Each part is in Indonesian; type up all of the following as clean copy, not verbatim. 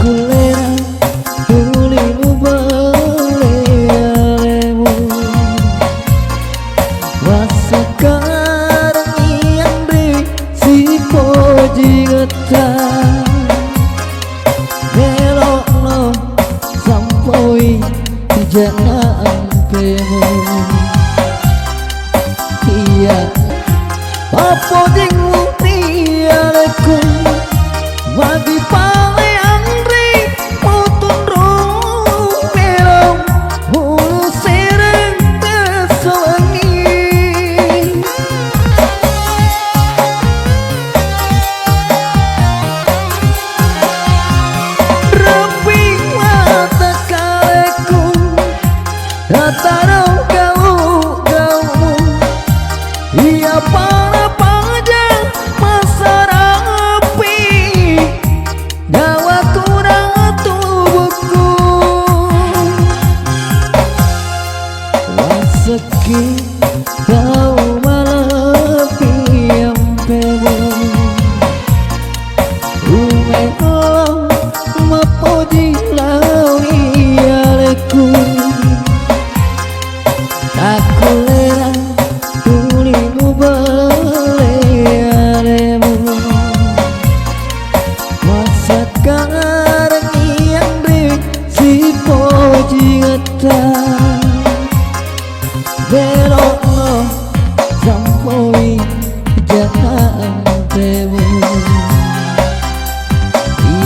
kulera tulimu belemu sekarang yang di si poji getar belok no sampai jangan pemu iya apa dingmu tiadaku bagi pale andri putun rung belong hulu sereng kesewangi repi mata kaleku datang kau iya para pajang masa rapi gawa kurang tubuhku waseki kau malapi ampemu umelo mapoji lawi aleku aku lera tulimu belemu sekarang yang di si poji getar belok no sampai jangan temu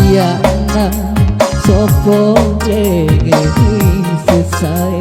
iya na sopo selesai